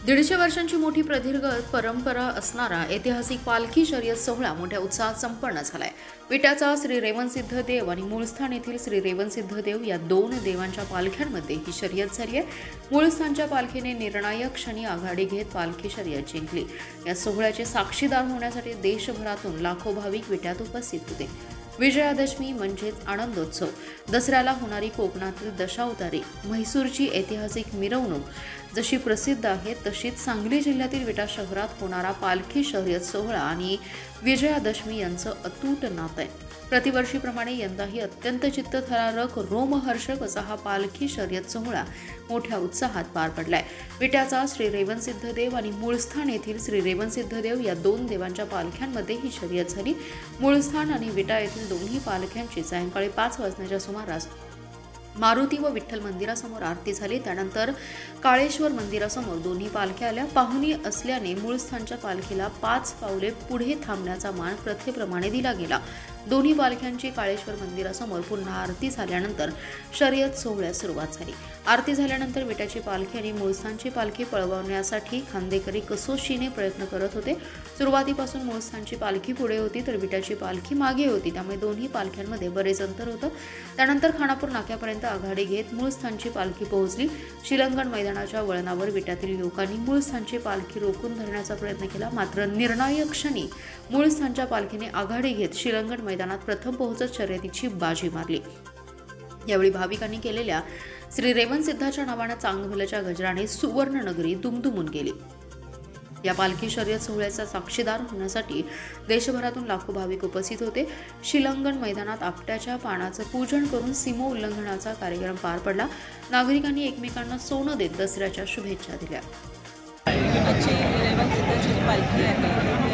150 वर्षांची मोठी प्रदीर्घ परंपरा असणारा ऐतिहासिक पालखी शर्यत सोहळा मोठ्या उत्साहात संपन्न झालाय। विट्याचा श्री रेवणसिद्ध देव आणि मूळस्थान येथील श्री रेवणसिद्ध देव या दोन देवांच्या पालख्यांमध्ये ही शर्यत झाली आहे। मूळस्थानच्या पालखीने निर्णायक क्षणी आघाडी घेत पालखी शर्यत जिंकली। या सोहळ्याचे साक्षीदार होण्यासाठी देशभरातून लाखो भाविक विट्यात उपस्थित होते। विजयादशमी म्हणजेच आनंदोत्सव, दसऱ्याला होणारी कोकणातील दशावतारी, म्हैसूरची ऐतिहासिक मिरवणूक जशी प्रसिद्ध आहे तशीच सांगली जिल्ह्यातील विटा शहरात होणारा पालखी शर्यत सोहळा आणि विजयादशमी यांचं अतूट नातं आहे। प्रतिवर्षीप्रमाणे यंदाही अत्यंत चित्तथरारक, रोमहर्षक असा हा पालखी शर्यत सोहळा मोठ्या उत्साहात पार पडलाय। विट्याचा श्री रेवणसिद्ध देव आणि मूळस्थान येथील श्री रेवणसिद्ध देव या दोन देवांच्या पालख्यांमध्ये ही शर्यत झाली। मूळस्थान आणि विटा येथील दोन्ही पालख्यांची सायंकाळी 5 वाजण्याच्या सुमारास मारुती व विठ्ठल मंदिरासमोर आरती झाली। त्यानंतर काळेश्वर मंदिरासमोर दोन्ही पालख्या आल्या। पाहुणी असल्याने मूळस्थानच्या पालखीला 5 पावले पुढे थांबण्याचा मान प्रथेप्रमाणे दिला गेला। दोन्ही पालख्यांची काळेश्वर मंदिरासमोर पुन्हा आरती झाल्यानंतर शर्यत सोहळ्यास सुरुवात झाली। आरती झाल्यानंतर विट्याची पालखी आणि मूळस्थानची पालखी पळवण्यासाठी खांदेकरी कसोशीने प्रयत्न करत होते। सुरुवातीपासून मूळस्थानची पालखी पुढे होती तर विट्याची पालखी मागे होती, त्यामुळे दोन्ही पालख्यांमध्ये बरेच अंतर होतं। त्यानंतर खानापूर नाक्यापर्यंत आघाडी घेत मूळस्थानची पालखी पोहोचली। शिलंगण मैदानाच्या वळणावर विट्यातील लोकांनी मूळस्थानची पालखी रोखून धरण्याचा प्रयत्न केला, मात्र निर्णायक क्षणी मूळस्थानच्या पालखीने आघाडी घेत शिलंगण मैदानात प्रथम पोहोचत शर्यतीची बाजी मारली। यावेळी भाविकांनी केलेल्या श्री रेवणसिद्धाच्या नावाने चांगभलच्या गजराने सुवर्णनगरी दुमदुमून गेली। या पालखी शर्यत सोहळ्याचा साक्षीदार होण्यासाठी देशभरातून लाखो भाविक उपस्थित होते। शिलंगण मैदानात आपट्याच्या पानाचं पूजन करून सीमोल्लंघनाचा कार्यक्रम पार पडला। नागरिकांनी एकमेकांना सोनं देत दसऱ्याच्या शुभेच्छा दिल्या। आजची रेवणसिद्धाची पालखी आहे